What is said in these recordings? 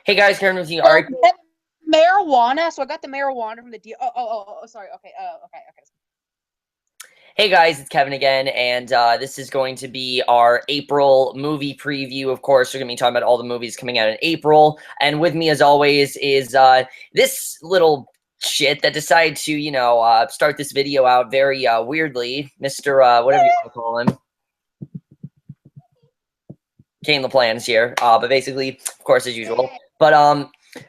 Hey guys, Karen with you. Oh, marijuana. So I got the marijuana from the deal. Sorry. Okay. Okay. Hey guys, it's Kevin again, and this is going to be our April movie preview. Of course, we're going to be talking about all the movies coming out in April, and with me, as always, is this little shit that decided to, start this video out very weirdly, Mr. Whatever you want to call him. Came the plans here, but basically, of course, as usual. But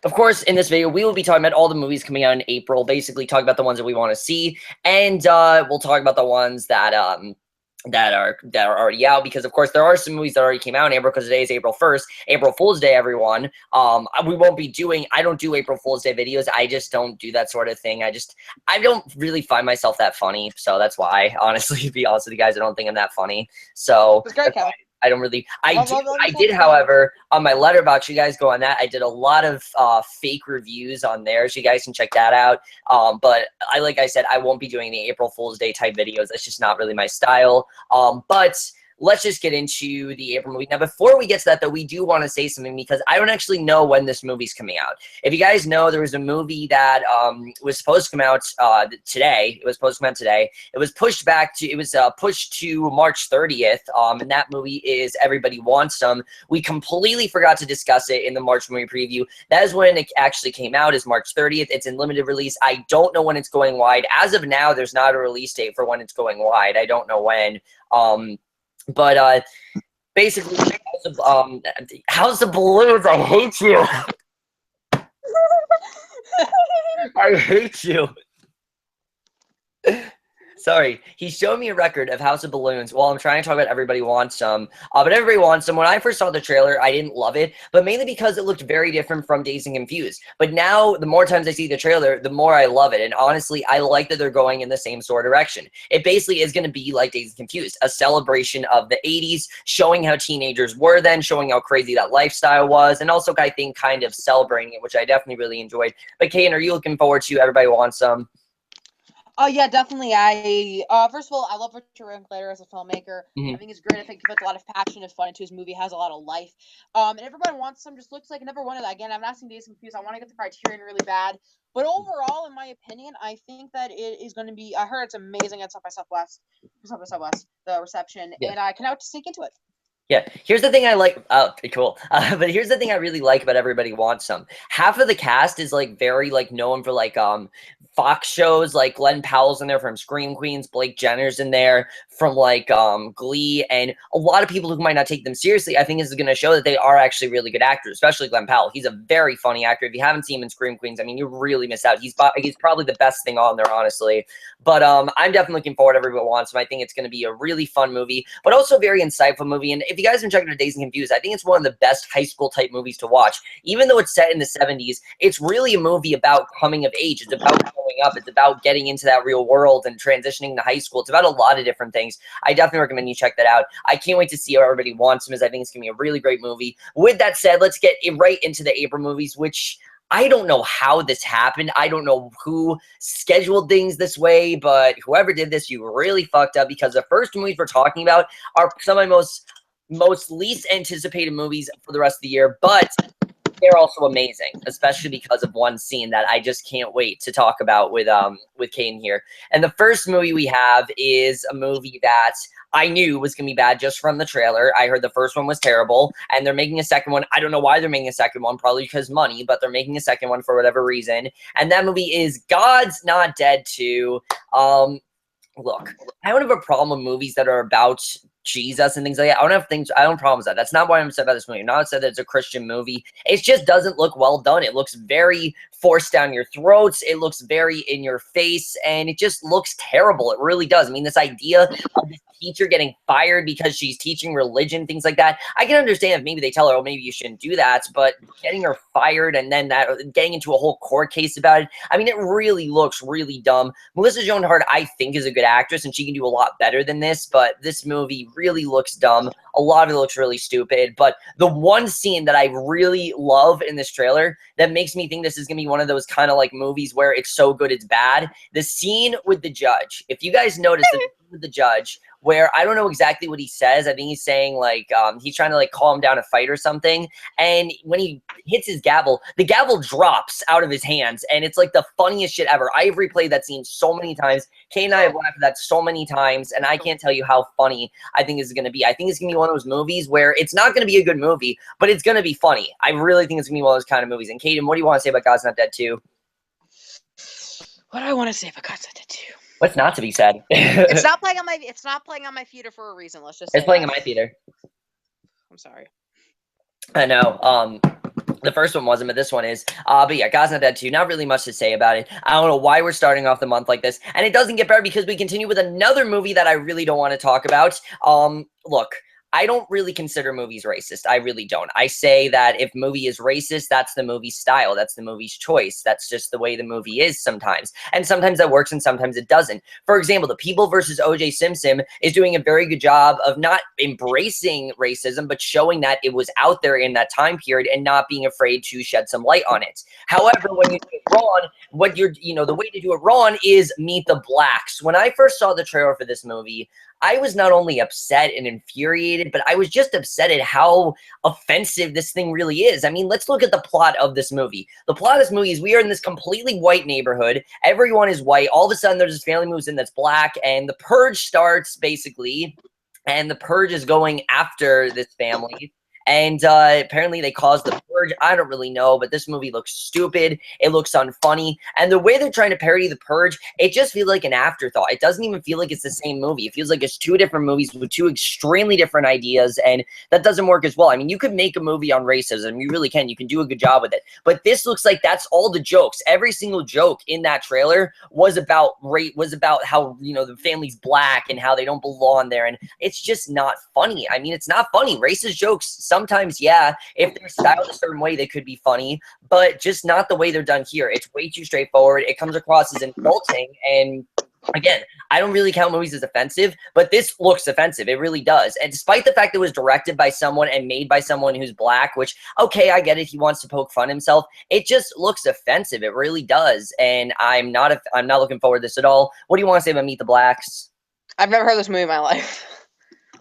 of course, in this video, we will be talking about all the movies coming out in April. Basically, talk about the ones that we want to see, and we'll talk about the ones that that are already out, because of course there are some movies that already came out in April, because today is April 1st, April Fool's Day, everyone. We won't be doing, I don't do April Fool's Day videos. I just don't do that sort of thing. I don't really find myself that funny, so that's why, honestly, to be honest with you guys, I don't think I'm that funny. So It's great, Kevin. I don't really. I did, however, on my letterbox. You guys go on that. I did a lot of fake reviews on there, so you guys can check that out. But like I said, I won't be doing the April Fool's Day type videos. That's just not really my style. But let's just get into the April movie. Now, before we get to that, though, we do want to say something, because I don't actually know when this movie's coming out. If you guys know, there was a movie that was supposed to come out today. It was supposed to come out today. It was pushed back to, it was pushed to March 30th, and that movie is Everybody Wants Some. We completely forgot to discuss it in the March movie preview. That is when it actually came out, is March 30th. It's in limited release. I don't know when it's going wide. As of now, there's not a release date for when it's going wide. I don't know when. But basically, House of Balloons, I hate you. I hate you. Sorry, he showed me a record of House of Balloons while I'm trying to talk about Everybody Wants Some. But Everybody Wants Some, when I first saw the trailer, I didn't love it, but mainly because it looked very different from Dazed and Confused. But now, the more times I see the trailer, the more I love it. And honestly, I like that they're going in the same sort of direction. It basically is going to be like Dazed and Confused, a celebration of the 80s, showing how teenagers were then, showing how crazy that lifestyle was, and also, I think, kind of celebrating it, which I definitely really enjoyed. But Kane, are you looking forward to Everybody Wants Some? Oh yeah, definitely. First of all, I love Richard Linklater as a filmmaker. I think it's great. I think he puts a lot of passion and fun into his movie. Has a lot of life. And Everybody Wants Some just looks like never one of that. Again, I'm not seeing Dazed and Confused. I want to get the Criterion really bad. But overall, in my opinion, I think that it is going to be. I heard it's amazing at South by Southwest, the reception, and I cannot sink into it. Yeah, here's the thing I like. Oh, cool. But here's the thing I really like about Everybody Wants Some. Half of the cast is like very like known for like Fox shows, like Glenn Powell's in there from Scream Queens, Blake Jenner's in there from like Glee, and a lot of people who might not take them seriously. I think this is going to show that they are actually really good actors, especially Glenn Powell. He's a very funny actor. If you haven't seen him in Scream Queens, I mean, you really miss out. He's probably the best thing on there, honestly. But I'm definitely looking forward to Everybody Wants Some. I think it's going to be a really fun movie, but also a very insightful movie. And if you guys have been checking out Dazed and Confused, I think it's one of the best high school type movies to watch. Even though it's set in the 70s, it's really a movie about coming of age. It's about growing up. It's about getting into that real world and transitioning to high school. It's about a lot of different things. I definitely recommend you check that out. I can't wait to see how Everybody Wants Some is. I think it's going to be a really great movie. With that said, let's get right into the April movies, which I don't know how this happened. I don't know who scheduled things this way, but whoever did this, you really fucked up, because the first movies we're talking about are some of my most least anticipated movies for the rest of the year, but they're also amazing, especially because of one scene that I just can't wait to talk about with Kane here. And the first movie we have is a movie that I knew was going to be bad just from the trailer. I heard the first one was terrible, and they're making a second one. I don't know why they're making a second one, probably because money, but they're making a second one for whatever reason. And that movie is God's Not Dead 2. Look, I don't have a problem with movies that are about Jesus and things like that. I don't have problems with that. That's not why I'm upset about this movie. I'm not upset that it's a Christian movie. It just doesn't look well done. It looks very forced down your throats. It looks very in your face, and it just looks terrible. It really does. I mean, this idea of this teacher getting fired because she's teaching religion, things like that. I can understand if maybe they tell her, oh, maybe you shouldn't do that, but getting her fired and then getting into a whole court case about it, I mean, it really looks really dumb. Melissa Joan Hart, I think, is a good actress, and she can do a lot better than this, but this movie really looks dumb. A lot of it looks really stupid, but the one scene that I really love in this trailer that makes me think this is going to be one of those kind of like movies where it's so good it's bad, the scene with the judge. If you guys notice, with the judge where I don't know exactly what he says. I think he's saying like he's trying to like calm down a fight or something. And when he hits his gavel, the gavel drops out of his hands, and it's like the funniest shit ever. I have replayed that scene so many times. Kate and I have laughed at that so many times, and I can't tell you how funny I think this is going to be. I think it's going to be one of those movies where it's not going to be a good movie, but it's going to be funny. I really think it's going to be one of those kind of movies. And Kaden, what do you want to say about God's Not Dead 2? What do I want to say about God's Not Dead 2? What's not to be said? It's not playing on my theater for a reason. Let's just say it's playing in my theater. I'm sorry. I know. The first one wasn't, but this one is. But yeah, God's Not Dead 2. Not really much to say about it. I don't know why we're starting off the month like this. And it doesn't get better because we continue with another movie that I really don't want to talk about. Look, I don't really consider movies racist. I really don't. I say that if movie is racist, that's the movie's style. That's the movie's choice. That's just the way the movie is sometimes. And sometimes that works and sometimes it doesn't. For example, The People versus O.J. Simpson is doing a very good job of not embracing racism, but showing that it was out there in that time period and not being afraid to shed some light on it. However, when you do it wrong, the way to do it wrong is Meet the Blacks. When I first saw the trailer for this movie, I was not only upset and infuriated, but I was just upset at how offensive this thing really is. I mean, let's look at the plot of this movie. The plot of this movie is we are in this completely white neighborhood. Everyone is white. All of a sudden, there's this family moves in that's black, and the purge starts, basically, and the purge is going after this family. And apparently they caused the purge. I don't really know, but this movie looks stupid. It looks unfunny. And the way they're trying to parody the purge, it just feels like an afterthought. It doesn't even feel like it's the same movie. It feels like it's two different movies with two extremely different ideas, and that doesn't work as well. I mean, you could make a movie on racism. You really can. You can do a good job with it. But this looks like that's all the jokes. Every single joke in that trailer was about how, the family's black and how they don't belong there. And it's just not funny. I mean, it's not funny. Racist jokes, sometimes, yeah, if they're styled a certain way, they could be funny, but just not the way they're done here. It's way too straightforward. It comes across as insulting, and again, I don't really count movies as offensive, but this looks offensive. It really does. And despite the fact that it was directed by someone and made by someone who's black, which, okay, I get it, he wants to poke fun himself, it just looks offensive. It really does. And I'm not looking forward to this at all. What do you want to say about Meet the Blacks? I've never heard this movie in my life.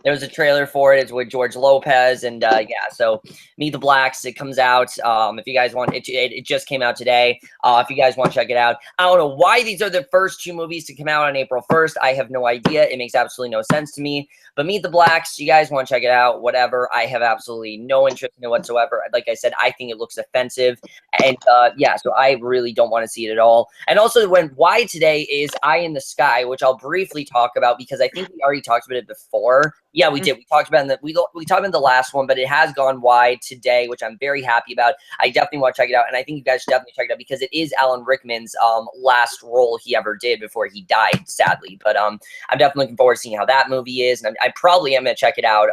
There was a trailer for it. It's with George Lopez, and yeah, so Meet the Blacks. It comes out. If you guys want, it just came out today. If you guys want to check it out, I don't know why these are the first two movies to come out on April 1st. I have no idea. It makes absolutely no sense to me. But Meet the Blacks, you guys want to check it out, whatever. I have absolutely no interest in it whatsoever. Like I said, I think it looks offensive, and yeah, so I really don't want to see it at all. And also, why today is Eye in the Sky, which I'll briefly talk about because I think we already talked about it before. Yeah, we did. We talked about we talked about the last one, but it has gone wide today, which I'm very happy about. I definitely want to check it out, and I think you guys should definitely check it out because it is Alan Rickman's last role he ever did before he died, sadly. But I'm definitely looking forward to seeing how that movie is, and I probably am gonna check it out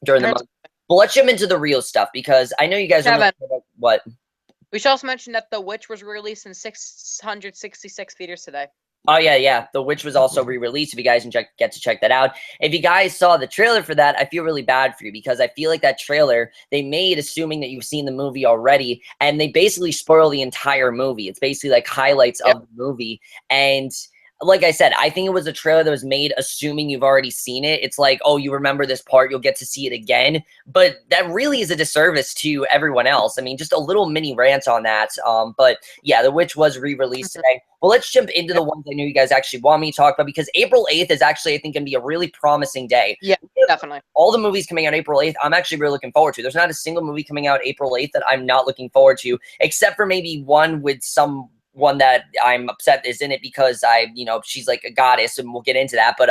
during the month. But let's jump into the real stuff because I know you guys are what. We should also mention that The Witch was released in 666 theaters today. Oh, yeah. The Witch was also re-released. If you guys can get to check that out. If you guys saw the trailer for that, I feel really bad for you because I feel like that trailer they made assuming that you've seen the movie already, and they basically spoil the entire movie. It's basically like highlights of the movie. And like I said, I think it was a trailer that was made assuming you've already seen it. It's like, oh, you remember this part, you'll get to see it again. But that really is a disservice to everyone else. I mean, just a little mini rant on that. But yeah, The Witch was re-released today. Well, let's jump into the ones I know you guys actually want me to talk about because April 8th is actually, I think, going to be a really promising day. Yeah, definitely. All the movies coming out April 8th, I'm actually really looking forward to. There's not a single movie coming out April 8th that I'm not looking forward to, except for maybe one that I'm upset is in it because she's like a goddess, and we'll get into that. But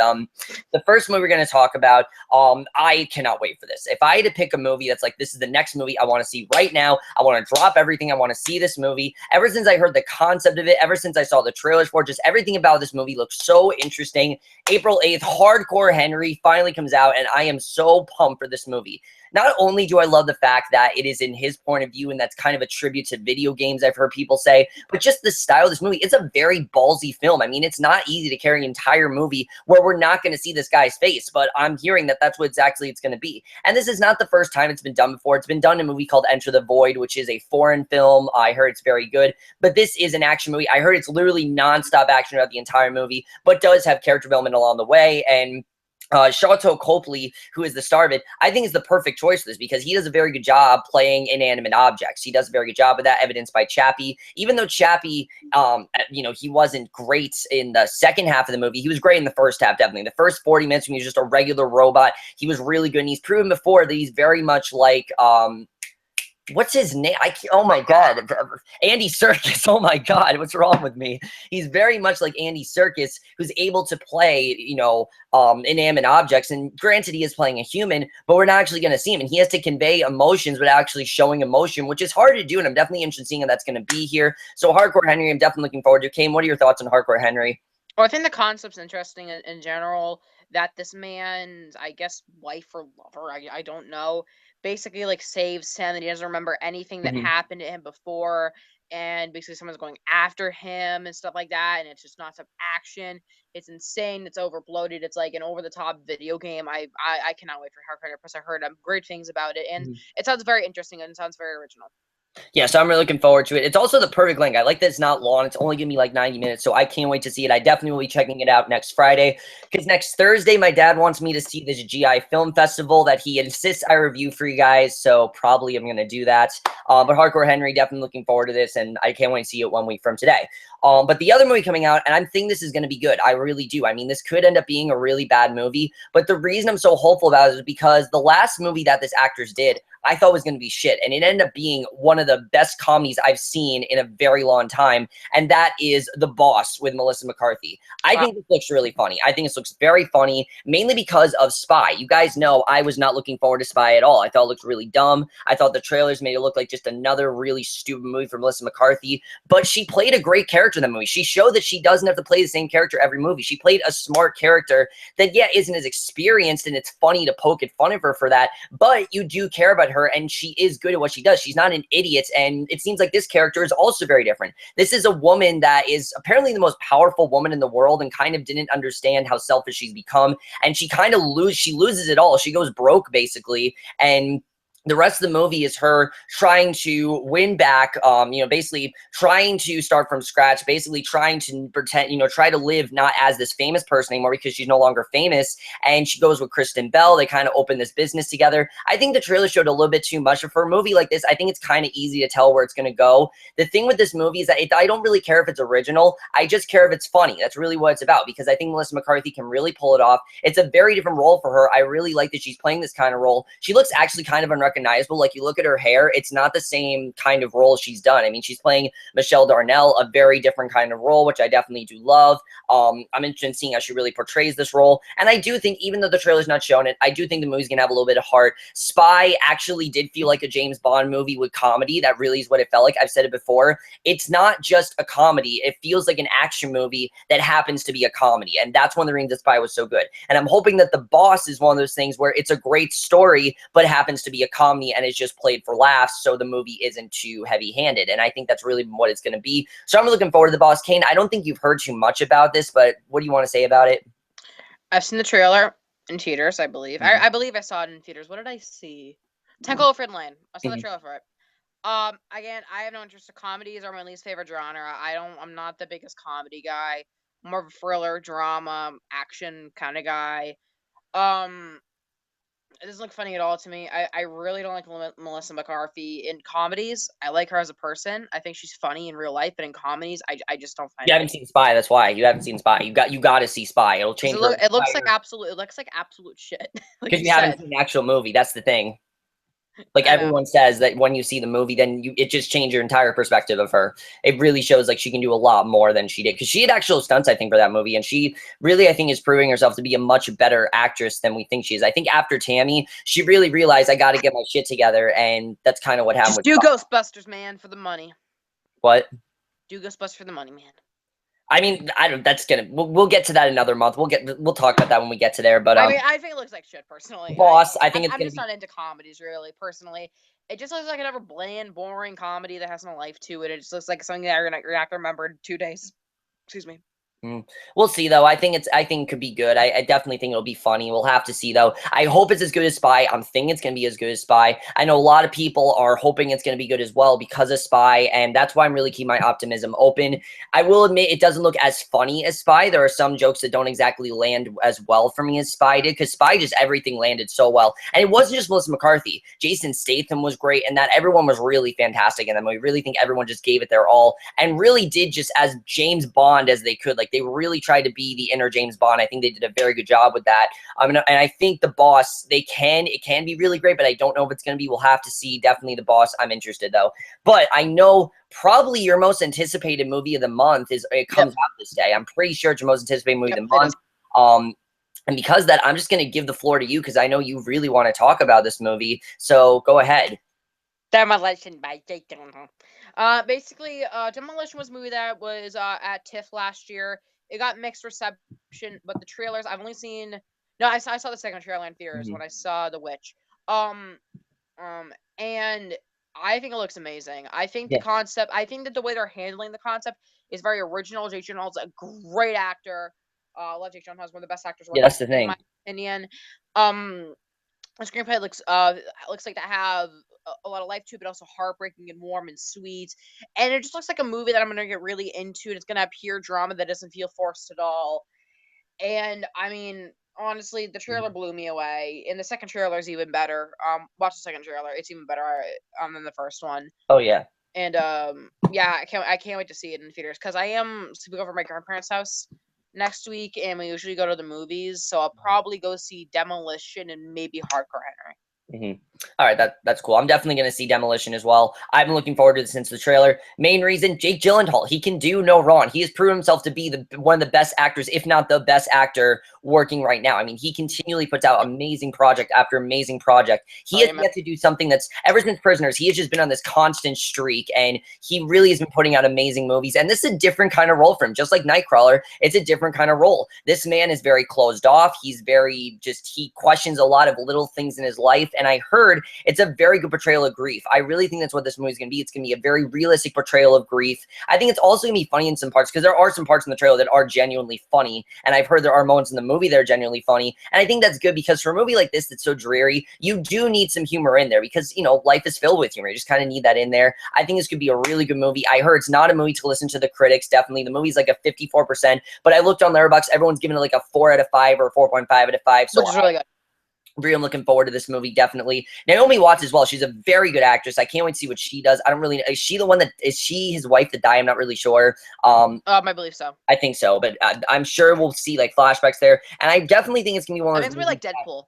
the first movie we're going to talk about, I cannot wait for this. If I had to pick a movie that's like, this is the next movie I want to see right now, I want to drop everything, I want to see this movie. Ever since I heard the concept of it, ever since I saw the trailers for it, just everything about this movie looks so interesting. April 8th, Hardcore Henry finally comes out, and I am so pumped for this movie. not only do I love the fact that it is in his point of view and that's kind of a tribute to video games, I've heard people say, but just the style of this movie. It's a very ballsy film. I mean, it's not easy to carry an entire movie where we're not going to see this guy's face, but I'm hearing that that's what exactly it's going to be. And this is not the first time it's been done before. It's been done in a movie called Enter the Void, which is a foreign film. I heard it's very good, but this is an action movie. I heard it's literally nonstop action throughout the entire movie, but does have character development along the way. And Sharlto Copley, who is the star of it, I think is the perfect choice for this because he does a very good job playing inanimate objects. He does a very good job of that, evidenced by Chappie. Even though Chappie, he wasn't great in the second half of the movie, he was great in the first half, definitely. The first 40 minutes when he was just a regular robot, he was really good. And he's proven before that he's very much like, what's his name? Oh my God. Andy Serkis. Oh my God. What's wrong with me? He's very much like Andy Serkis, who's able to play, inanimate objects. And granted, he is playing a human, but we're not actually going to see him. And he has to convey emotions without actually showing emotion, which is hard to do. And I'm definitely interested in seeing how that's going to be here. So Hardcore Henry, I'm definitely looking forward to. Kane, what are your thoughts on Hardcore Henry? Well, I think the concept's interesting in general, that this man's, I guess, wife or lover, I don't know, basically like saves him and he doesn't remember anything that happened to him before, and basically someone's going after him and stuff like that, and it's just nonstop action. It's insane. It's over bloated. It's like an over the top video game. I cannot wait for Hardcore Henry. I heard great things about it, and it sounds very interesting and it sounds very original. Yeah, so I'm really looking forward to it. It's also the perfect length. I like that it's not long. It's only going to be like 90 minutes, so I can't wait to see it. I definitely will be checking it out next Friday because next Thursday, my dad wants me to see this GI Film Festival that he insists I review for you guys, so probably I'm going to do that. But Hardcore Henry, definitely looking forward to this, and I can't wait to see it 1 week from today. But the other movie coming out, and I'm thinking this is going to be good. I really do. I mean, this could end up being a really bad movie, but the reason I'm so hopeful about it is because the last movie that this actress did, I thought was going to be shit, and it ended up being one of the best comedies I've seen in a very long time, and that is The Boss with Melissa McCarthy. I think this looks really funny. I think this looks very funny, mainly because of Spy. You guys know I was not looking forward to Spy at all. I thought it looked really dumb. I thought the trailers made it look like just another really stupid movie for Melissa McCarthy, but she played a great character in the movie. She showed that she doesn't have to play the same character every movie. She played a smart character that, yeah, isn't as experienced, and it's funny to poke at fun of her for that, but you do care about her, and she is good at what she does. She's not an idiot, and it seems like this character is also very different. This is a woman that is apparently the most powerful woman in the world and kind of didn't understand how selfish she's become, and she kind of loses it all. She goes broke, basically, and the rest of the movie is her trying to win back, basically trying to start from scratch, basically trying to pretend, try to live not as this famous person anymore because she's no longer famous. And she goes with Kristen Bell. They kind of open this business together. I think the trailer showed a little bit too much. For a movie like this, I think it's kind of easy to tell where it's going to go. The thing with this movie is that I don't really care if it's original. I just care if it's funny. That's really what it's about, because I think Melissa McCarthy can really pull it off. It's a very different role for her. I really like that she's playing this kind of role. She looks actually kind of unrecognizable. Like, you look at her hair, it's not the same kind of role she's done. I mean, she's playing Michelle Darnell, a very different kind of role, which I definitely do love. I'm interested in seeing how she really portrays this role. And I do think, even though the trailer's not showing it, I do think the movie's gonna have a little bit of heart. Spy actually did feel like a James Bond movie with comedy. That really is what it felt like. I've said it before. It's not just a comedy. It feels like an action movie that happens to be a comedy. And that's one of the reasons that Spy was so good. And I'm hoping that The Boss is one of those things where it's a great story, but it happens to be a comedy and it's just played for laughs, so the movie isn't too heavy-handed. And I think that's really what it's going to be. So I'm looking forward to The Boss. Kane, I don't think you've heard too much about this, but what do you want to say about it? I've seen the trailer in theaters, I believe. I believe I saw it in theaters. What did I see? 10 Cloverfield Lane. I saw the trailer for it. Again, I have no interest in comedies, are my least favorite genre. I'm not the biggest comedy guy. I'm more of a thriller, drama, action kind of guy. It doesn't look funny at all to me. I really don't like Melissa McCarthy in comedies. I like her as a person. I think she's funny in real life, but in comedies, I just don't find. You haven't seen Spy. That's why you haven't seen Spy. You got to see Spy. It'll change. It looks like absolute shit. Because you haven't seen the actual movie. That's the thing. Like, everyone says that when you see the movie, then it just changed your entire perspective of her. It really shows like she can do a lot more than she did, because she had actual stunts, I think, for that movie, and she really, I think, is proving herself to be a much better actress than we think she is. I think after Tammy, she really realized, I got to get my shit together, and that's kind of what happened. Just do Ghostbusters, man, for the money. What? Do Ghostbusters for the money, man. I mean, I don't. That's gonna. We'll get to that another month. We'll talk about that when we get to there. But I mean, I think it looks like shit personally. Boss, I think it's I'm gonna just be. not into comedies really. Personally, it just looks like another bland, boring comedy that has no life to it. It just looks like something that you're not gonna remember in 2 days. Excuse me. We'll see though. I think it could be good. I definitely think it'll be funny. We'll have to see though. I hope it's as good as Spy. I'm thinking it's gonna be as good as Spy. I know a lot of people are hoping it's gonna be good as well because of Spy, and that's why I'm really keeping my optimism open. I will admit it doesn't look as funny as Spy. There are some jokes that don't exactly land as well for me as Spy did, because Spy just everything landed so well. And it wasn't just Melissa McCarthy. Jason Statham was great, and that everyone was really fantastic in them. We really think everyone just gave it their all and really did just as James Bond as they could. Like they really tried to be the inner James Bond. I think they did a very good job with that. And I think The Boss, it can be really great, but I don't know if it's going to be. We'll have to see. Definitely The Boss. I'm interested though. But I know probably your most anticipated movie of the month comes out this day. I'm pretty sure it's your most anticipated movie of the month. And because of that, I'm just going to give the floor to you because I know you really want to talk about this movie. So go ahead. Demolition by Jake Gyllenhaal. Basically, Demolition was a movie that was at TIFF last year. It got mixed reception, but the trailers I've only seen. No, I saw the second trailer in theaters when I saw The Witch. And I think it looks amazing. I think the concept. I think that the way they're handling the concept is very original. Jake Gyllenhaal's a great actor. I love Jake Gyllenhaal. He's one of the best actors working, Yeah, that's the in thing. my opinion. The screenplay looks like to have a lot of life to it, but also heartbreaking and warm and sweet. And it just looks like a movie that I'm gonna get really into. And it's gonna have pure drama that doesn't feel forced at all. And I mean, honestly, the trailer blew me away. And the second trailer is even better. Watch the second trailer; it's even better than the first one. Oh yeah. And yeah, I can't wait to see it in theaters because I am sleeping over at my grandparents' house next week, and we usually go to the movies. So I'll probably go see Demolition and maybe Hardcore Henry. All right, that's cool. I'm definitely going to see Demolition as well. I've been looking forward to this since the trailer. Main reason, Jake Gyllenhaal. He can do no wrong. He has proven himself to be one of the best actors, if not the best actor working right now. I mean, he continually puts out amazing project after amazing project. He has yet to do something that's, ever since Prisoners, he has just been on this constant streak, and he really has been putting out amazing movies. And this is a different kind of role for him. Just like Nightcrawler, it's a different kind of role. This man is very closed off. He's very he questions a lot of little things in his life. And I heard it's a very good portrayal of grief. I really think that's what this movie is going to be. It's going to be a very realistic portrayal of grief. I think it's also going to be funny in some parts because there are some parts in the trailer that are genuinely funny. And I've heard there are moments in the movie that are genuinely funny. And I think that's good because for a movie like this that's so dreary, you do need some humor in there because, you know, life is filled with humor. You just kind of need that in there. I think this could be a really good movie. I heard it's not a movie to listen to the critics. Definitely. The movie's like a 54%. But I looked on Letterboxd. Everyone's giving it like a 4 out of 5 or 4.5 out of 5. So Which is really good. I'm looking forward to this movie, definitely. Naomi Watts as well. She's a very good actress. I can't wait to see what she does. I don't really know. Is she the one that, is she his wife that died? I'm not really sure. I believe so. I think so, but I'm sure we'll see like flashbacks there. And I definitely think it's going to be one of those. It's going to be like Deadpool.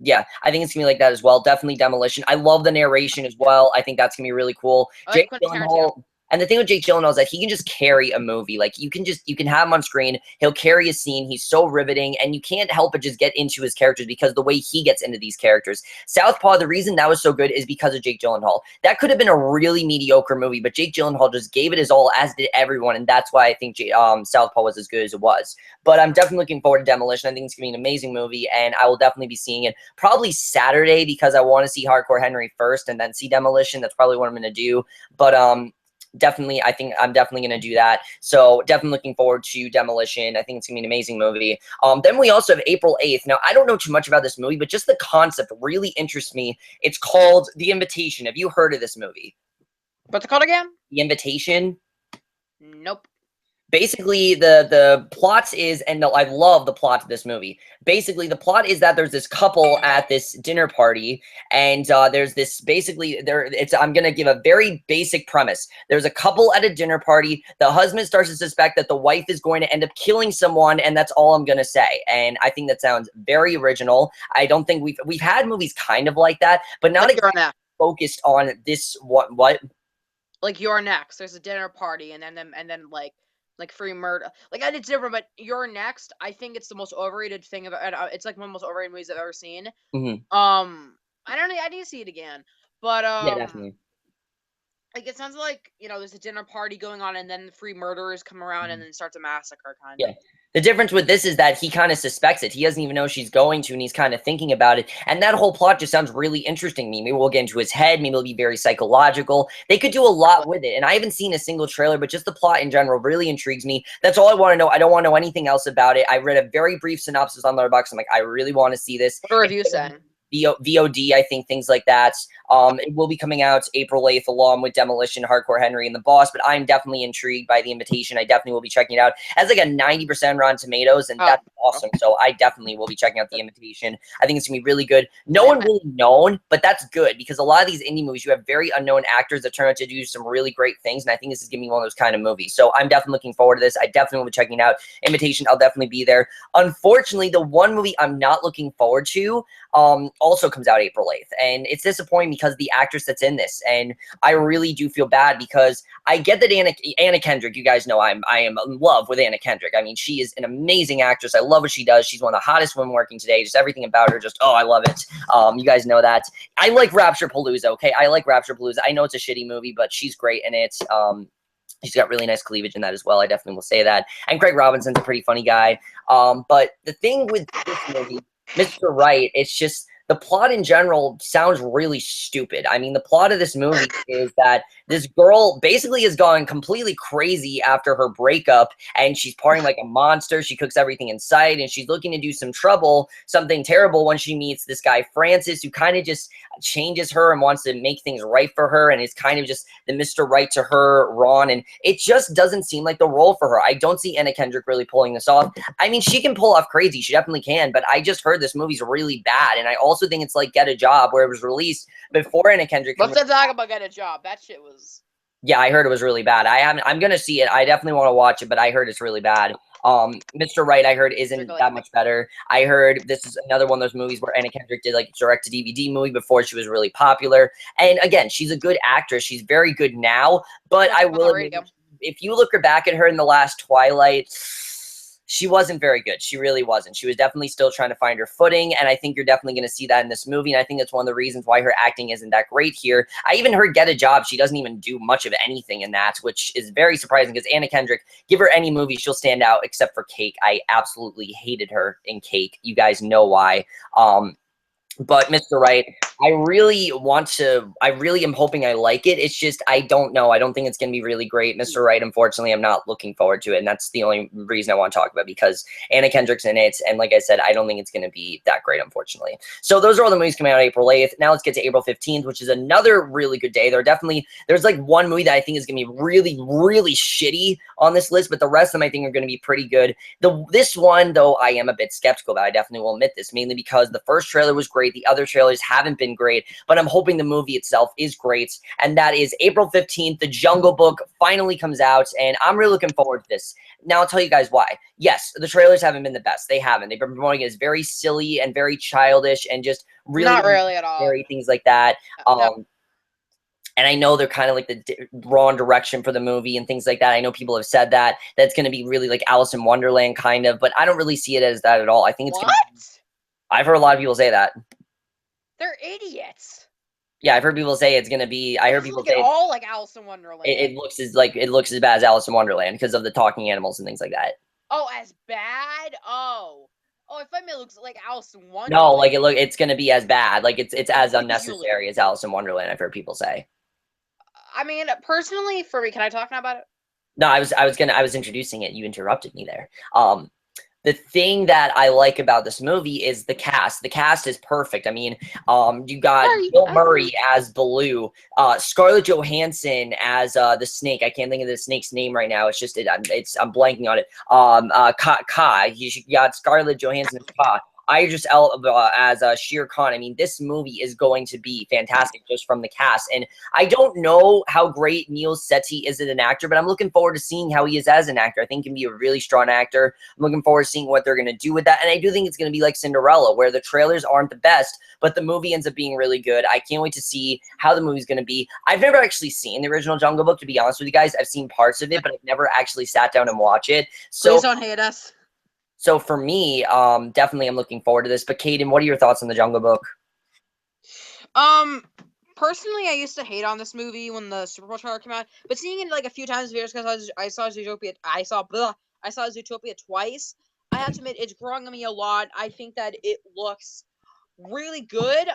Yeah, I think it's going to be like that as well. Definitely Demolition. I love the narration as well. I think that's going to be really cool. Jake Gyllenhaal. And the thing with Jake Gyllenhaal is that he can just carry a movie. Like you can have him on screen. He'll carry a scene. He's so riveting, and you can't help but just get into his characters because the way he gets into these characters. Southpaw, the reason that was so good is because of Jake Gyllenhaal. That could have been a really mediocre movie, but Jake Gyllenhaal just gave it his all, as did everyone, and that's why I think Southpaw was as good as it was. But I'm definitely looking forward to Demolition. I think it's gonna be an amazing movie, and I will definitely be seeing it probably Saturday because I want to see Hardcore Henry first and then see Demolition. That's probably what I'm gonna do. But definitely, I think I'm definitely going to do that. So definitely looking forward to Demolition. I think it's going to be an amazing movie. Then we also have April 8th. Now, I don't know too much about this movie, but just the concept really interests me. It's called The Invitation. Have you heard of this movie? What's it called again? The Invitation? Nope. Basically, the plot is, and no, I love the plot of this movie. Basically, the plot is that there's this couple at this dinner party, and there's this I'm gonna give a very basic premise. There's a couple at a dinner party. The husband starts to suspect that the wife is going to end up killing someone, and that's all I'm gonna say. And I think that sounds very original. I don't think we've had movies kind of like that, but not exactly focused on this. What? Like You're Next. There's a dinner party, and then like free murder. Like it's different, but You're Next. I think it's the most overrated thing it's like one of the most overrated movies I've ever seen. I don't know. I need to see it again, but yeah, definitely. Like, it sounds like, there's a dinner party going on, and then the three murderers come around and then starts a massacre, kind Yeah. of. The difference with this is that he kind of suspects it. He doesn't even know she's going to, and he's kind of thinking about it. And that whole plot just sounds really interesting to me. Maybe we'll get into his head. Maybe it'll be very psychological. They could do a lot with it. And I haven't seen a single trailer, but just the plot in general really intrigues me. That's all I want to know. I don't want to know anything else about it. I read a very brief synopsis on Letterboxd. I'm like, I really want to see this. What are reviews saying? VOD, I think, things like that. It will be coming out April 8th along with Demolition, Hardcore Henry, and The Boss, but I'm definitely intrigued by The Invitation. I definitely will be checking it out. It has like a 90% Rotten Tomatoes, and that's awesome. So I definitely will be checking out The Invitation. I think it's going to be really good. No one really known, but that's good because a lot of these indie movies, you have very unknown actors that turn out to do some really great things, and I think this is going to be one of those kind of movies. So I'm definitely looking forward to this. I definitely will be checking it out. Invitation, I'll definitely be there. Unfortunately, the one movie I'm not looking forward to also comes out April 8th, and it's disappointing because the actress that's in this, and I really do feel bad because I get that Anna Kendrick, you guys know I am in love with Anna Kendrick. I mean, she is an amazing actress. I love what she does. She's one of the hottest women working today. Just everything about her, just I love it. You guys know that. I like Rapture Palooza. Okay, I like Rapture Palooza. I know it's a shitty movie, but she's great in it. She's got really nice cleavage in that as well. I definitely will say that. And Craig Robinson's a pretty funny guy. But the thing with this movie, Mr. Right, it's just the plot in general sounds really stupid. I mean, the plot of this movie is that this girl basically has gone completely crazy after her breakup, and she's partying like a monster. She cooks everything in sight, and she's looking to do some trouble, something terrible, when she meets this guy, Francis, who kind of just changes her and wants to make things right for her, and is kind of just the Mr. Right to her, Ron, and it just doesn't seem like the role for her. I don't see Anna Kendrick really pulling this off. I mean, she can pull off crazy. She definitely can, but I just heard this movie's really bad, and I also think it's like Get a Job, where it was released before Anna Kendrick. Let's not talk about Get a Job. That shit was... Yeah, I heard it was really bad. I'm gonna see it. I definitely want to watch it, but I heard it's really bad. Mr. Right, I heard isn't that much better. I heard this is another one of those movies where Anna Kendrick did like a direct-to-DVD movie before she was really popular. And again, she's a good actress. She's very good now, but I will admit, if you look back at her in the last Twilight, she wasn't very good. She really wasn't. She was definitely still trying to find her footing, and I think you're definitely going to see that in this movie, and I think that's one of the reasons why her acting isn't that great here. I even heard Get a Job. She doesn't even do much of anything in that, which is very surprising because Anna Kendrick, give her any movie, she'll stand out except for Cake. I absolutely hated her in Cake. You guys know why. But Mr. Right, I really am hoping I like it. It's just, I don't know. I don't think it's going to be really great. Mr. Right, unfortunately, I'm not looking forward to it. And that's the only reason I want to talk about, because Anna Kendrick's in it. And like I said, I don't think it's going to be that great, unfortunately. So those are all the movies coming out April 8th. Now let's get to April 15th, which is another really good day. There's like one movie that I think is going to be really, really shitty on this list, but the rest of them I think are going to be pretty good. This one, though, I am a bit skeptical about. I definitely will admit this, mainly because the first trailer was great. The other trailers haven't been great, but I'm hoping the movie itself is great. And that is April 15th. The Jungle Book finally comes out, and I'm really looking forward to this. Now I'll tell you guys why. Yes, the trailers haven't been the best. They haven't. They've been promoting it as very silly and very childish and just really not really at all. Things like that. No. And I know they're kind of like the wrong direction for the movie and things like that. I know people have said that that's going to be really like Alice in Wonderland kind of, but I don't really see it as that at all. I think it's I've heard a lot of people say that. They're idiots. Yeah, I've heard people say it's gonna be. I heard people say all like Alice in Wonderland. It looks as bad as Alice in Wonderland because of the talking animals and things like that. Oh, as bad? Oh, if I mean it looks like Alice in Wonderland. No, like it's gonna be as bad. Like it's as unnecessary as Alice in Wonderland. I've heard people say. I mean, personally, for me, can I talk now about it? No, I was introducing it. You interrupted me there. The thing that I like about this movie is the cast. The cast is perfect. I mean, you got Bill Murray as Baloo, Scarlett Johansson as the snake. I can't think of the snake's name right now. It's just I'm blanking on it. Ka. You got Scarlett Johansson as Ka. Idris Elba as Shere Khan. I mean, this movie is going to be fantastic just from the cast. And I don't know how great Neil Setti is as an actor, but I'm looking forward to seeing how he is as an actor. I think he can be a really strong actor. I'm looking forward to seeing what they're going to do with that. And I do think it's going to be like Cinderella, where the trailers aren't the best, but the movie ends up being really good. I can't wait to see how the movie's going to be. I've never actually seen the original Jungle Book, to be honest with you guys. I've seen parts of it, but I've never actually sat down and watched it. So please don't hate us. So for me, definitely I'm looking forward to this. But Caden, what are your thoughts on the Jungle Book? personally, I used to hate on this movie when the Super Bowl trailer came out, but seeing it like a few times in videos because I saw Zootopia twice. I have to admit, it's growing on me a lot. I think that it looks really good.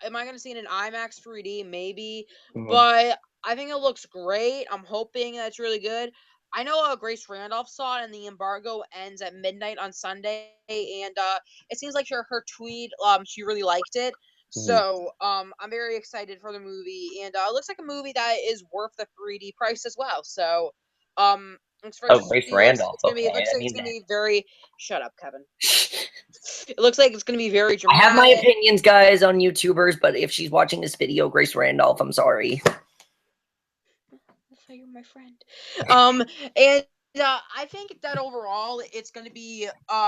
Am I gonna see it in IMAX 3D? Maybe, Mhm. but I think it looks great. I'm hoping that's really good. I know Grace Randolph saw it, and the embargo ends at midnight on Sunday, and it seems like her tweet, she really liked it. Mhm. So, I'm very excited for the movie, and it looks like a movie that is worth the 3D price as well. So, as far Oh, as Grace Randolph. it Okay, looks I like it's mean, gonna be very. Shut up, Kevin. It looks like it's gonna be very I have my dramatic. opinions, guys, on YouTubers, but if she's watching this video, Grace Randolph, I'm sorry. That's how you're my friend. And I think that overall it's gonna be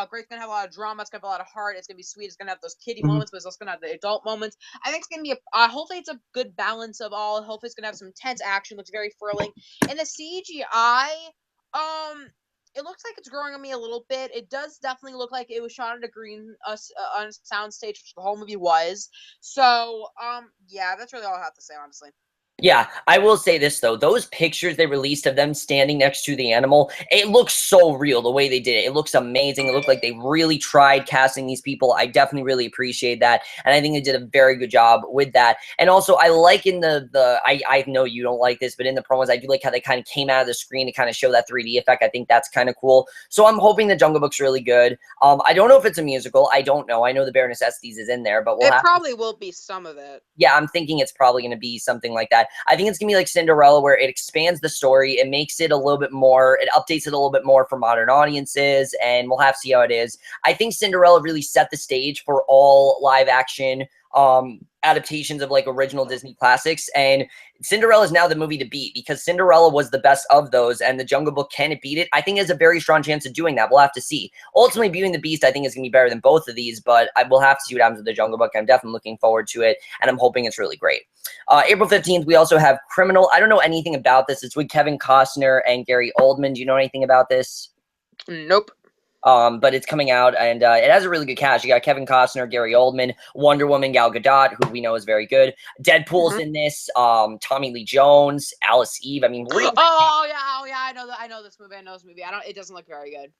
great. It's gonna have a lot of drama. It's gonna have a lot of heart. It's gonna be sweet. It's gonna have those kiddie Mhm. moments, but it's also gonna have the adult moments. I think it's gonna be hopefully it's a good balance of all. Hopefully it's gonna have some intense action. Looks very thrilling, and the CGI, um. It looks like it's growing on me a little bit. It does definitely look like it was shot at a green on a soundstage, which the whole movie was. So, yeah, that's really all I have to say, honestly. Yeah, I will say this though. Those pictures they released of them standing next to the animal, it looks so real the way they did it. It looks amazing. It looked like they really tried casting these people. I definitely really appreciate that. And I think they did a very good job with that. And also I like in I know you don't like this, but in the promos, I do like how they kind of came out of the screen to kind of show that 3D effect. I think that's kind of cool. So I'm hoping the Jungle Book's really good. I don't know if it's a musical. I don't know. I know the Bare Necessities is in there, but we'll It have to. probably will be some of it. Yeah, I'm thinking it's probably going to be something like that. I think it's going to be like Cinderella, where it expands the story, it makes it a little bit more, it updates it a little bit more for modern audiences, and we'll have to see how it is. I think Cinderella really set the stage for all live action adaptations of like original Disney classics, and Cinderella is now the movie to beat because Cinderella was the best of those, and the Jungle Book, can it beat it? I think it has a very strong chance of doing that. We'll have to see. Ultimately, Beauty and the Beast, I think, is going to be better than both of these, but I will have to see what happens with the Jungle Book. I'm definitely looking forward to it, and I'm hoping it's really great. April 15th, we also have Criminal. I don't know anything about this. It's with Kevin Costner and Gary Oldman. Do you know anything about this? Nope. But it's coming out, and it has a really good cast. You got Kevin Costner, Gary Oldman, Wonder Woman, Gal Gadot, who we know is very good. Deadpool's Mhm. in this. Tommy Lee Jones, Alice Eve. I mean, really, Oh yeah, I know this movie. I know this movie. I don't. It doesn't look very good.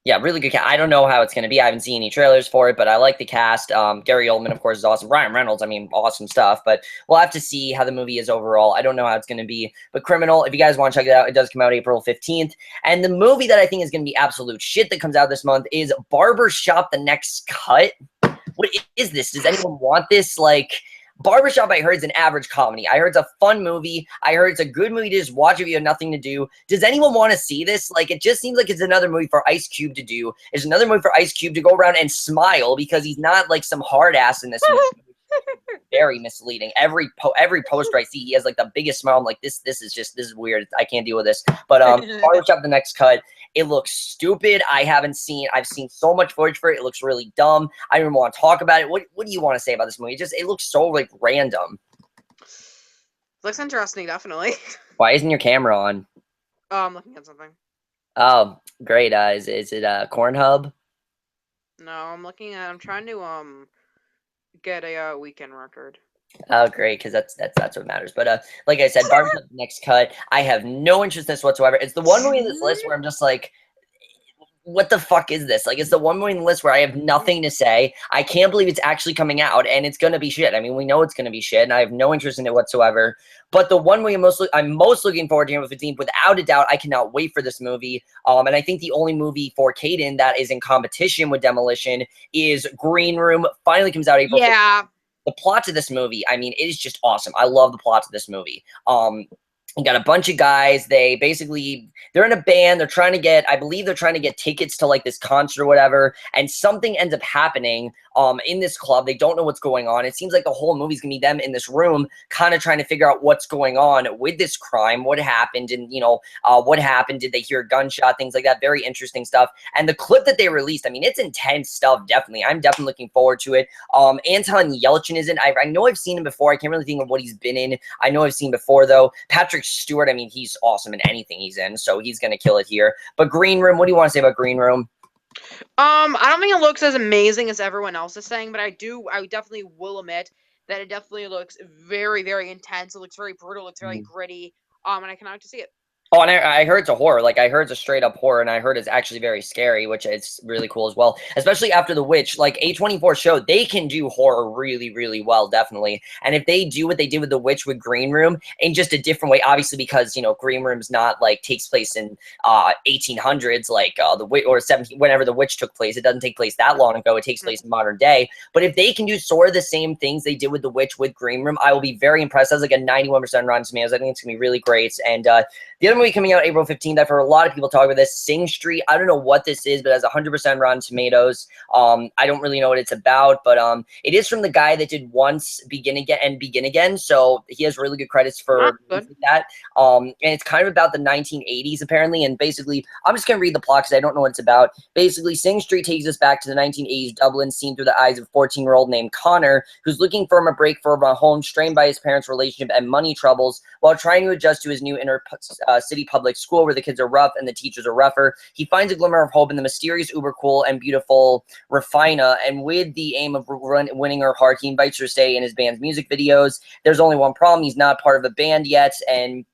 yeah, really good cast. I don't know how it's going to be. I haven't seen any trailers for it, but I like the cast. Gary Oldman, of course, is awesome. Ryan Reynolds, I mean, awesome stuff. But we'll have to see how the movie is overall. I don't know how it's going to be. But Criminal, if you guys want to check it out, it does come out April 15th. And the movie that I think is going to be absolute shit that comes out this month is Barbershop: The Next Cut. What is this? Does anyone want this? Like, Barbershop, I heard, is an average comedy. I heard it's a fun movie. I heard it's a good movie to just watch if you have nothing to do. Does anyone want to see this? Like, it just seems like it's another movie for Ice Cube to do. It's another movie for Ice Cube to go around and smile because he's not like some hard ass in this movie. Very misleading. Every poster I see, he has like the biggest smile. I'm like, this is weird. I can't deal with this. But Barbershop: The Next Cut. It looks stupid. I've seen so much footage for it. It looks really dumb. I don't even want to talk about it. What do you want to say about this movie? It looks so like random. Looks interesting, definitely. Why isn't your camera on? Oh, I'm looking at something. Oh, great. Is it Cornhub? No, I'm trying to get a weekend record. Oh, great, because that's what matters. But like I said, Barbershop: The Next Cut. I have no interest in this whatsoever. It's the one movie in this list where I'm just like, what the fuck is this? Like, it's the one movie in the list where I have nothing to say. I can't believe it's actually coming out, and it's gonna be shit. I mean, we know it's gonna be shit, and I have no interest in it whatsoever. But the one movie I'm most looking forward to, April 15th, without a doubt, I cannot wait for this movie. And I think the only movie for Caden that is in competition with Demolition is Green Room. Finally comes out April 15th. Yeah. The plot to this movie, I mean, it is just awesome. I love the plot to this movie. You got a bunch of guys. They're in a band. I believe they're trying to get tickets to like this concert or whatever. And something ends up happening in this club. They don't know what's going on. It seems like the whole movie's gonna be them in this room, kind of trying to figure out what's going on with this crime, what happened, and what happened. Did they hear a gunshot? Things like that. Very interesting stuff. And the clip that they released, I mean, it's intense stuff. Definitely, I'm definitely looking forward to it. Anton Yelchin is in. I know I've seen him before. I can't really think of what he's been in. I know I've seen before though. Patrick Stewart, I mean, he's awesome in anything he's in, so he's gonna kill it here. But Green Room, what do you want to say about Green Room? I don't think it looks as amazing as everyone else is saying, but I definitely will admit that it definitely looks very, very intense. It looks very brutal. It looks very gritty. And I cannot wait to see it. Oh, and I heard it's a horror. Like, I heard it's a straight up horror, and I heard it's actually very scary, which it's really cool as well. Especially after The Witch, like A24 showed, they can do horror really, really well, definitely. And if they do what they did with The Witch with Green Room in just a different way, obviously because, you know, Green Room's not like takes place in 1800s, like The Witch, or 17, whenever The Witch took place. It doesn't take place that long ago. It takes place in modern day. But if they can do sort of the same things they did with The Witch with Green Room, I will be very impressed. That's like a 91% Rotten Tomatoes. I think it's gonna be really great. And the other movie coming out April 15th, I've heard a lot of people talk about this, Sing Street. I don't know what this is, but it has 100% Rotten Tomatoes. I don't really know what it's about, but it is from the guy that did Once, Begin Again, and Begin Again, so he has really good credits for that. And it's kind of about the 1980s, apparently, and basically, I'm just going to read the plot because I don't know what it's about. Basically, Sing Street takes us back to the 1980s Dublin, seen through the eyes of a 14-year-old named Connor, who's looking for a break from a home strained by his parents' relationship and money troubles, while trying to adjust to his new inner city public school where the kids are rough and the teachers are rougher. He finds a glimmer of hope in the mysterious, uber cool, and beautiful Rufina, and with the aim of winning her heart, he invites her to stay in his band's music videos. There's only one problem: he's not part of a band yet, and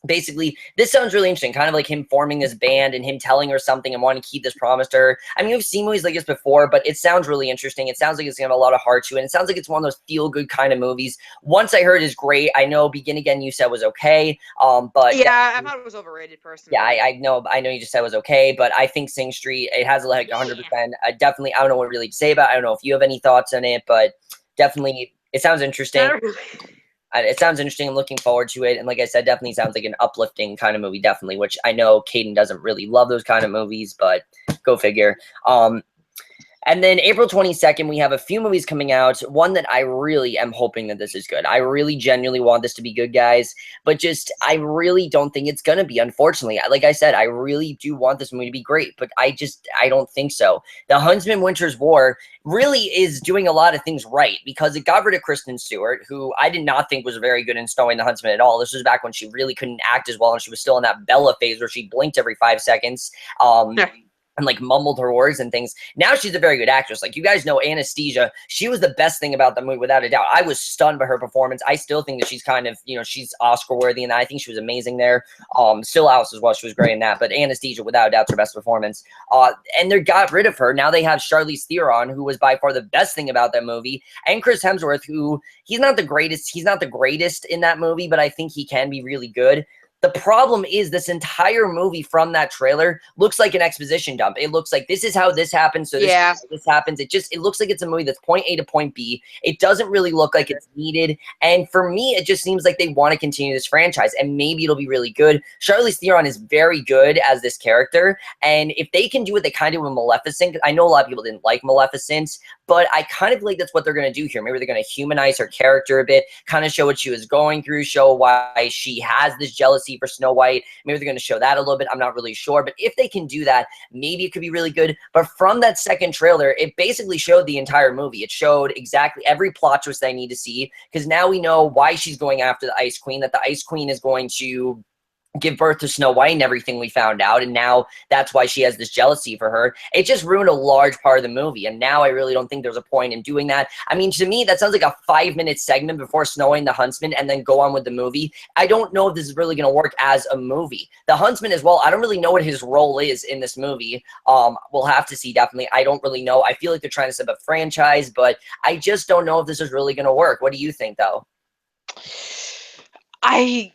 basically, this sounds really interesting, kind of like him forming this band and him telling her something and wanting to keep this promise to her. I mean, we've seen movies like this before, but it sounds really interesting. It sounds like it's going to have a lot of heart to it. And it sounds like it's one of those feel-good kind of movies. Once I Heard is great. I know Begin Again you said was okay, but yeah, I thought it was overrated personally. Yeah, I know you just said it was okay, but I think Sing Street, it has like 100%. I don't know what really to say about it. I don't know if you have any thoughts on it, but definitely it sounds interesting. It sounds interesting. I'm looking forward to it. And like I said, definitely sounds like an uplifting kind of movie, definitely, which I know Caden doesn't really love those kind of movies, but go figure. And then April 22nd, we have a few movies coming out. One that I really am hoping that this is good. I really genuinely want this to be good, guys. But just, I really don't think it's going to be, unfortunately. Like I said, I really do want this movie to be great. But I don't think so. The Huntsman Winter's War really is doing a lot of things right. Because it got rid of Kristen Stewart, who I did not think was very good in Snowing the Huntsman at all. This was back when she really couldn't act as well. And she was still in that Bella phase where she blinked every 5 seconds. And like mumbled her words and things. Now she's a very good actress. Like, you guys know Anesthesia, she was the best thing about the movie without a doubt. I was stunned by her performance. I still think that she's kind of, you know, she's Oscar worthy, and I think she was amazing there. Still House as well, she was great in that, but Anesthesia without a doubt her best performance. And they got rid of her. Now they have Charlize Theron, who was by far the best thing about that movie, and Chris Hemsworth, who he's not the greatest in that movie, but I think he can be really good. The problem is this entire movie from that trailer looks like an exposition dump. It looks like this is how this happens, so this is how this happens. It looks like it's a movie that's point A to point B. It doesn't really look like it's needed. And for me, it just seems like they want to continue this franchise, and maybe it'll be really good. Charlize Theron is very good as this character, and if they can do what they kind of do with Maleficent, I know a lot of people didn't like Maleficent, but I kind of feel like that's what they're going to do here. Maybe they're going to humanize her character a bit, kind of show what she was going through, show why she has this jealousy for Snow White. Maybe they're going to show that a little bit. I'm not really sure. But if they can do that, maybe it could be really good. But from that second trailer, it basically showed the entire movie. It showed exactly every plot twist I need to see, because now we know why she's going after the Ice Queen, that the Ice Queen is going to give birth to Snow White and everything we found out, and now that's why she has this jealousy for her. It just ruined a large part of the movie, and now I really don't think there's a point in doing that. I mean, to me, that sounds like a 5-minute segment before Snowing the Huntsman and then go on with the movie. I don't know if this is really going to work as a movie. The Huntsman as well, I don't really know what his role is in this movie. We'll have to see, definitely. I don't really know. I feel like they're trying to set up a franchise, but I just don't know if this is really going to work. What do you think, though? I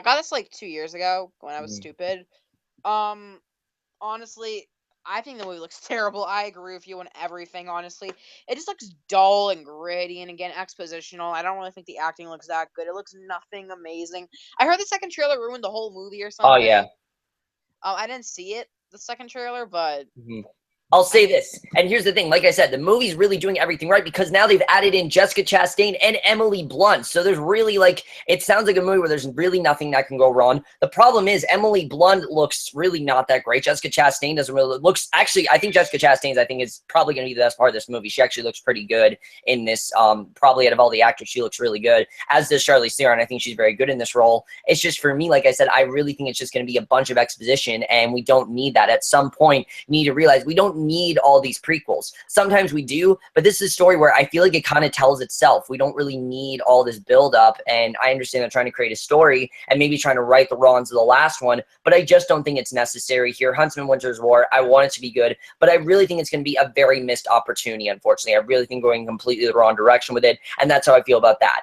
got this like 2 years ago when I was stupid. Honestly, I think the movie looks terrible. I agree with you on everything, honestly. It just looks dull and gritty and, again, expositional. I don't really think the acting looks that good. It looks nothing amazing. I heard the second trailer ruined the whole movie or something. Oh, yeah. I didn't see it, the second trailer, but... I'll say this, and here's the thing, like I said, the movie's really doing everything right because now they've added in Jessica Chastain and Emily Blunt, so there's really, like, it sounds like a movie where there's really nothing that can go wrong. The problem is Emily Blunt looks really not that great. Jessica Chastain doesn't really looks, actually, I think Jessica Chastain, is probably going to be the best part of this movie. She actually looks pretty good in this, probably out of all the actors, she looks really good, as does Charlize Theron. I think she's very good in this role. It's just, for me, like I said, I really think it's just going to be a bunch of exposition, and we don't need that. At some point, you need to realize we don't need all these prequels. Sometimes we do, but this is a story where I feel like it kind of tells itself. We don't really need all this build up, and I understand they're trying to create a story and maybe trying to right the wrongs of the last one, but I just don't think it's necessary here. Huntsman Winter's War, I want it to be good, but I really think it's going to be a very missed opportunity, unfortunately. I really think going completely the wrong direction with it, and that's how I feel about that.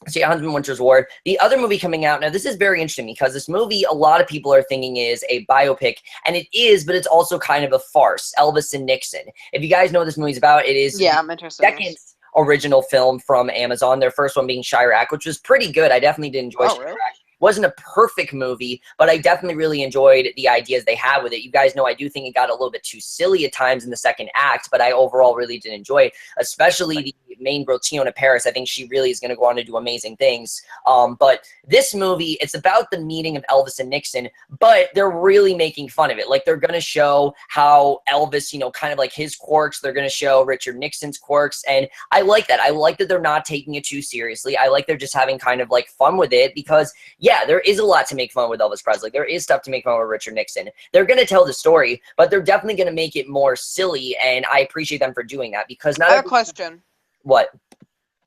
So yeah, Huntsman Winter's War. The other movie coming out, now this is very interesting because this movie, a lot of people are thinking is a biopic, and it is, but it's also kind of a farce, Elvis and Nixon. If you guys know what this movie's about, it is Yeah, I'm interested. second original film from Amazon, their first one being Chirac, which was pretty good. I definitely did enjoy Chirac. Really? Wasn't a perfect movie, but I definitely really enjoyed the ideas they had with it. You guys know I do think it got a little bit too silly at times in the second act, but I overall really did enjoy it, especially the main girl, Tiona Paris. I think she really is going to go on to do amazing things. But this movie, it's about the meeting of Elvis and Nixon, but they're really making fun of it. Like, they're going to show how Elvis, you know, kind of like his quirks. They're going to show Richard Nixon's quirks, and I like that. I like that they're not taking it too seriously. I like they're just having kind of like fun with it because, yeah, there is a lot to make fun with Elvis Presley. There is stuff to make fun with Richard Nixon. They're going to tell the story, but they're definitely going to make it more silly, and I appreciate them for doing that because not I have a question. What?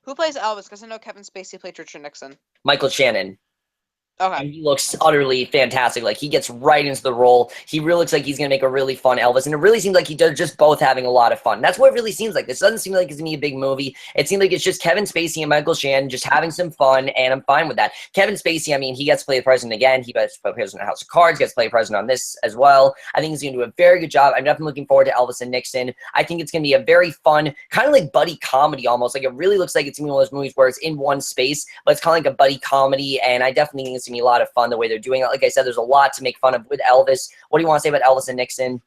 Who plays Elvis? Because I know Kevin Spacey played Richard Nixon. Michael Shannon. Okay. And he looks utterly fantastic. Like, he gets right into the role. He really looks like he's going to make a really fun Elvis. And it really seems like they're just both having a lot of fun. That's what it really seems like. This doesn't seem like it's going to be a big movie. It seems like it's just Kevin Spacey and Michael Shannon just having some fun, and I'm fine with that. Kevin Spacey, I mean, he gets to play the president again. He gets to play the president of House of Cards, gets to play the president on this as well. I think he's going to do a very good job. I'm definitely looking forward to Elvis and Nixon. I think it's going to be a very fun, kind of like buddy comedy almost. Like, it really looks like it's going to be one of those movies where it's in one space, but it's kind of like a buddy comedy, and I definitely think it's going to be a lot of fun the way they're doing it. Like I said, there's a lot to make fun of with Elvis. What do you want to say about Elvis and Nixon?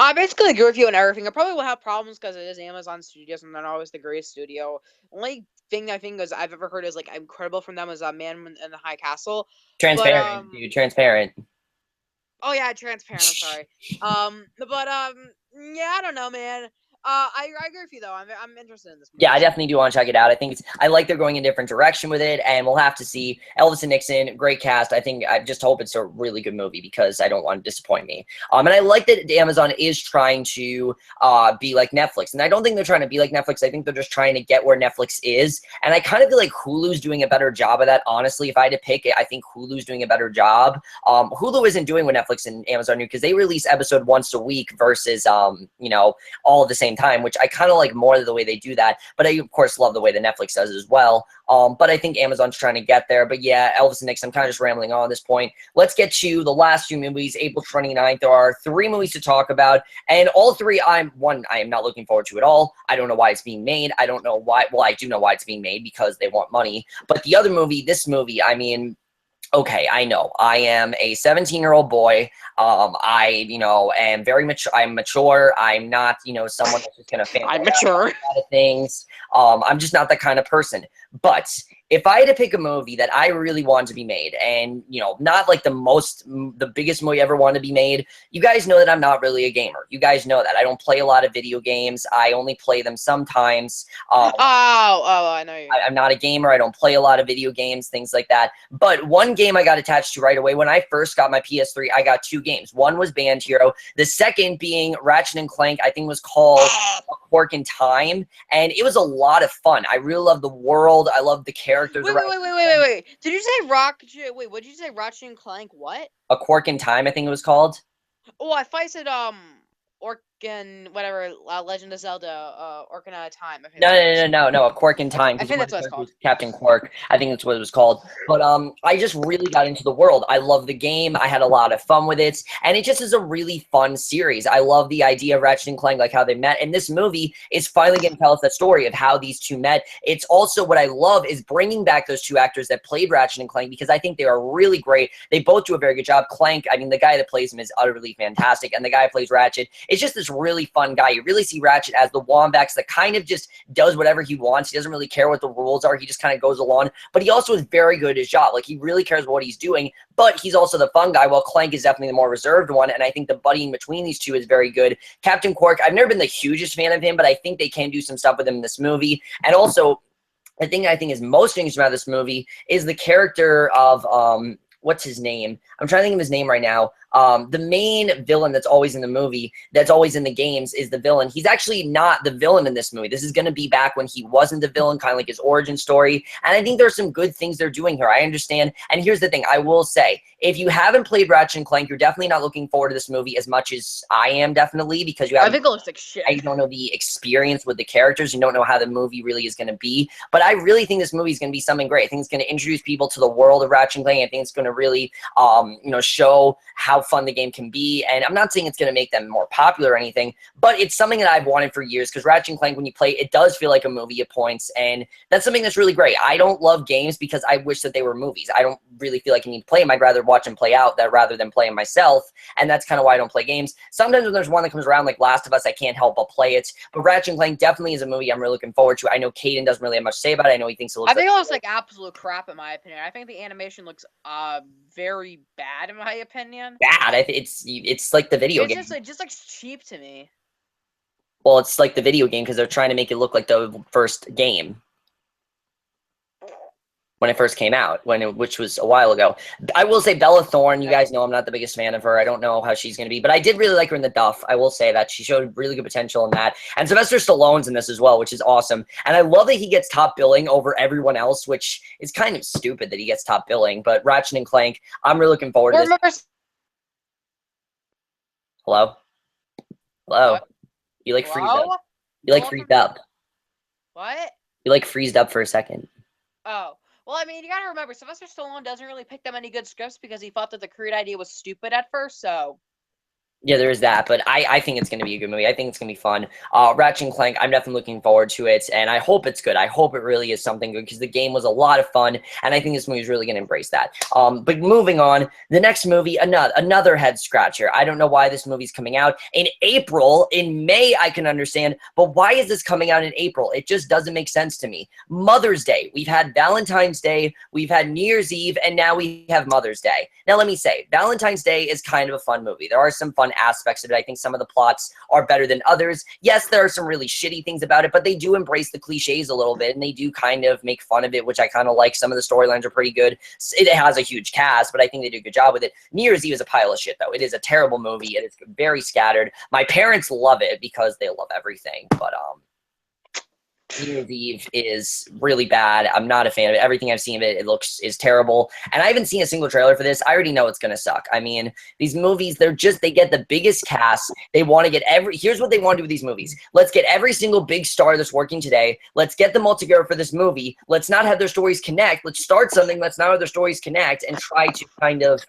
I basically agree with you on everything. I probably will have problems because it is Amazon Studios and they're not always the greatest studio. Only thing I think is I've ever heard is like incredible from them is Man in the High Castle. Transparent, dude. Transparent. Oh yeah, Transparent. I'm sorry. Yeah, I don't know, man. I agree with you though. I'm interested in this movie. Yeah, I definitely do want to check it out. I think I like they're going in a different direction with it, and we'll have to see. Elvis and Nixon, great cast. I just hope it's a really good movie because I don't want to disappoint me. And I like that Amazon is trying to be like Netflix, and I don't think they're trying to be like Netflix. I think they're just trying to get where Netflix is, and I kind of feel like Hulu's doing a better job of that. Honestly, if I had to pick it, I think Hulu's doing a better job. Hulu isn't doing what Netflix and Amazon do because they release episode once a week versus you know, all at the same time, which I kind of like more the way they do that, but I of course love the way that Netflix does it as well. But I think Amazon's trying to get there. But yeah, Elvis and Nixon, I'm kind of just rambling on at this point. Let's get to the last few movies. April 29th, there are 3 movies to talk about, and all 3 I am not looking forward to at all. I don't know why it's being made. I don't know why. Well, I do know why it's being made because they want money. But the other movie, this movie, I mean, okay, I know. I am a 17-year-old boy. I, you know, am very mature. I'm mature. I'm not, you know, someone that's just gonna fan I'm mature. a lot of things. I'm just not that kind of person. But if I had to pick a movie that I really want to be made, and, you know, not like the biggest movie ever wanted to be made, you guys know that I'm not really a gamer. You guys know that. I don't play a lot of video games. I only play them sometimes. I know you. I'm not a gamer. I don't play a lot of video games, things like that. But one game I got attached to right away. When I first got my PS3, I got 2 games. One was Band Hero. The second being Ratchet and Clank, I think was called A Quirk in Time. And it was a lot of fun. I really loved the world. I loved the characters. Wait. Did you say what did you say? Ratchet and Clank what? A Quirk in Time, I think it was called. Oh, I thought you said Orkin whatever Legend of Zelda Ocarina of Time. No, A Quirk in Time. I think that's what it's called. Captain Quirk. I think that's what it was called. But I just really got into the world. I love the game. I had a lot of fun with it, and it just is a really fun series. I love the idea of Ratchet and Clank, like how they met. And this movie is finally going to tell us that story of how these two met. It's also what I love is bringing back those 2 actors that played Ratchet and Clank because I think they are really great. They both do a very good job. Clank, I mean, the guy that plays him is utterly fantastic, and the guy who plays Ratchet, it's just this really fun guy. You really see Ratchet as the Wombax that kind of just does whatever he wants. He doesn't really care what the rules are. He just kind of goes along. But he also is very good at his job. Like, he really cares what he's doing, but he's also the fun guy, while Clank is definitely the more reserved one, and I think the buddying between these two is very good. Captain Quirk, I've never been the hugest fan of him, but I think they can do some stuff with him in this movie. And also, the thing I think is most interesting about this movie is the character of, what's his name? I'm trying to think of his name right now. the main villain that's always in the movie, that's always in the games, is the villain. He's actually not the villain in this movie. This is going to be back when he wasn't the villain, kind of like his origin story. And I think there's some good things they're doing here. I understand. And here's the thing. I will say, if you haven't played Ratchet and Clank, you're definitely not looking forward to this movie as much as I am, definitely, because you have. I think it looks like shit. You don't know the experience with the characters. You don't know how the movie really is going to be. But I really think this movie is going to be something great. I think it's going to introduce people to the world of Ratchet and Clank. I think it's going to really, show how fun the game can be. And I'm not saying it's going to make them more popular or anything, but it's something that I've wanted for years, because Ratchet and Clank, when you play, it does feel like a movie at points. And that's something that's really great. I don't love games because I wish that they were movies. I don't really feel like I need to play them. I'd rather watch them play out rather than play them myself. And that's kind of why I don't play games. Sometimes when there's one that comes around like Last of Us, I can't help but play it. But Ratchet and Clank definitely is a movie I'm really looking forward to. I know Caden doesn't really have much to say about it. I know he thinks it looks I think it looks like absolute crap in my opinion. I think the animation looks very bad in my opinion. Bad. It's like the video game. It just looks cheap to me. Well, it's like the video game because they're trying to make it look like the first game when it first came out, which was a while ago. I will say Bella Thorne, you guys know I'm not the biggest fan of her. I don't know how she's going to be, but I did really like her in The Duff. I will say that she showed really good potential in that. And Sylvester Stallone's in this as well, which is awesome. And I love that he gets top billing over everyone else, which is kind of stupid that he gets top billing. But Ratchet and Clank, I'm really looking forward to this. Hello? Hello? What? You like freezed up. You like freezed up. What? You like freezed up for a second. Oh. Well, I mean, you gotta remember, Sylvester Stallone doesn't really pick that many good scripts because he thought that the Creed idea was stupid at first, so... Yeah, there is that, but I think it's going to be a good movie. I think it's going to be fun. Ratchet and Clank, I'm definitely looking forward to it, and I hope it's good. I hope it really is something good, because the game was a lot of fun, and I think this movie is really going to embrace that. But moving on, the next movie, another head-scratcher. I don't know why this movie's coming out in April. In May, I can understand, but why is this coming out in April? It just doesn't make sense to me. Mother's Day. We've had Valentine's Day, we've had New Year's Eve, and now we have Mother's Day. Now, let me say, Valentine's Day is kind of a fun movie. There are some fun aspects of it. I think some of the plots are better than others. Yes, there are some really shitty things about it, but they do embrace the cliches a little bit, and they do kind of make fun of it, which I kind of like. Some of the storylines are pretty good. It has a huge cast, but I think they do a good job with it. New Year's Eve is a pile of shit, though. It is a terrible movie. It is very scattered. My parents love it because they love everything, but New Year's Eve is really bad. I'm not a fan of it. Everything I've seen of it, is terrible. And I haven't seen a single trailer for this. I already know it's going to suck. I mean, these movies, they get the biggest cast. They want to get here's what they want to do with these movies. Let's get every single big star that's working today. Let's get them all together for this movie. Let's not have their stories connect. Let's start something. Let's not have their stories connect and try to kind of,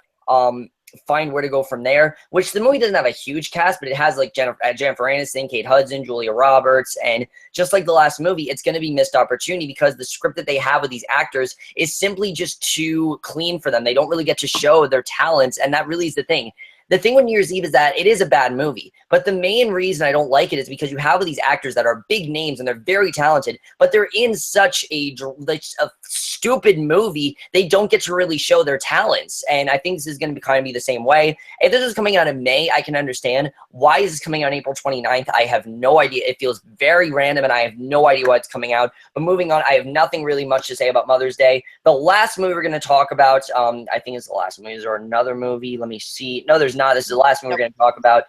find where to go from there, which the movie doesn't have a huge cast, but it has like Jennifer Aniston, Kate Hudson, Julia Roberts, and just like the last movie, it's going to be missed opportunity because the script that they have with these actors is simply just too clean for them. They don't really get to show their talents, and that really is the thing. The thing with New Year's Eve is that it is a bad movie, but the main reason I don't like it is because you have these actors that are big names and they're very talented, but they're in such a stupid movie, they don't get to really show their talents. And I think this is going to kind of be the same way. If this is coming out in May, I can understand. Why is this coming out on April 29th? I have no idea. It feels very random, and I have no idea why it's coming out. But moving on, I have nothing really much to say about Mother's Day. The last movie we're going to talk about, I think it's the last movie. Is there another movie? Let me see. No, there's not. This is the last movie we're going to talk about.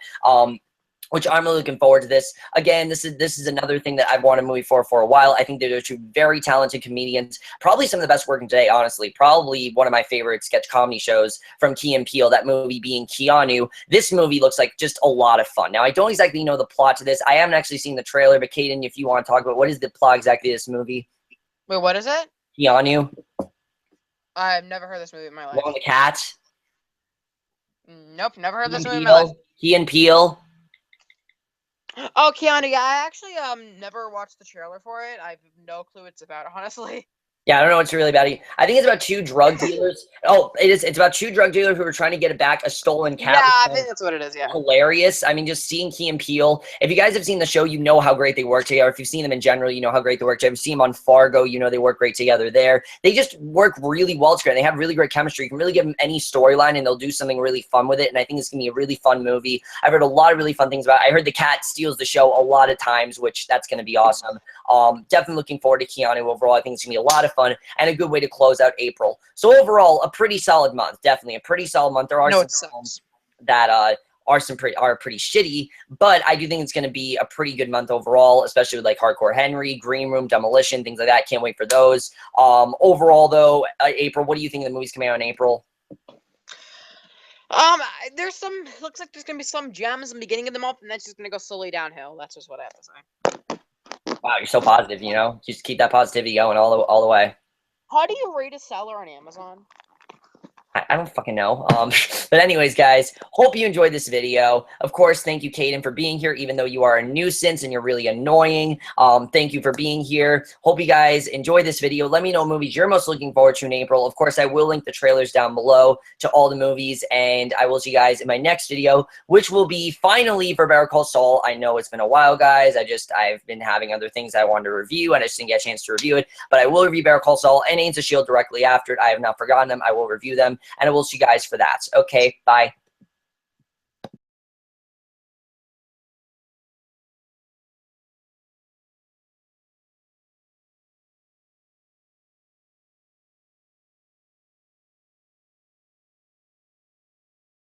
Which I'm really looking forward to this. Again, this is another thing that I've wanted a movie for a while. I think they're two very talented comedians. Probably some of the best working today, honestly. Probably one of my favorite sketch comedy shows from Key and Peele, that movie being Keanu. This movie looks like just a lot of fun. Now, I don't exactly know the plot to this. I haven't actually seen the trailer, but Kaden, if you want to talk about what is the plot exactly of this movie? Wait, what is it? Keanu. I've never heard this movie in my life. One of the cats. Nope, never heard this movie in my life. Key and Peele. Oh, Keanu, yeah, I actually never watched the trailer for it. I have no clue what it's about, honestly. Yeah, I don't know what's really about it. I think it's about two drug dealers. Oh, it is. It's about two drug dealers who are trying to get back a stolen cat. Yeah, I think that's what it is, yeah. Hilarious. I mean, just seeing Key and Peele. If you guys have seen the show, you know how great they work together. If you've seen them in general, you know how great they work together. If you've seen them on Fargo, you know they work great together there. They just work really well together. They have really great chemistry. You can really give them any storyline, and they'll do something really fun with it, and I think it's going to be a really fun movie. I've heard a lot of really fun things about it. I heard the cat steals the show a lot of times, which that's going to be awesome. Definitely looking forward to Keanu overall. I think it's going to be a lot of fun and a good way to close out April. So overall, a pretty solid month. Definitely a pretty solid month. There are some that are pretty shitty, but I do think it's going to be a pretty good month overall, especially with like Hardcore Henry, Green Room, Demolition, things like that. Can't wait for those. Overall though, April, what do you think of the movies coming out in April? There's some, looks like there's gonna be some gems in the beginning of the month, and that's just gonna go slowly downhill. That's just what I have to say. Wow, you're so positive, you know? Just keep that positivity going all the way. How do you rate a seller on Amazon? I don't fucking know. But anyways, guys, hope you enjoyed this video. Of course, thank you, Caden, for being here, even though you are a nuisance and you're really annoying. Thank you for being here. Hope you guys enjoyed this video. Let me know what movies you're most looking forward to in April. Of course, I will link the trailers down below to all the movies, and I will see you guys in my next video, which will be finally for Better Call Saul. I know it's been a while, guys. I've been having other things I wanted to review, and I just didn't get a chance to review it, but I will review Better Call Saul and Agents of S.H.I.E.L.D. directly after it. I have not forgotten them. I will review them. And I will see you guys for that. Okay, bye.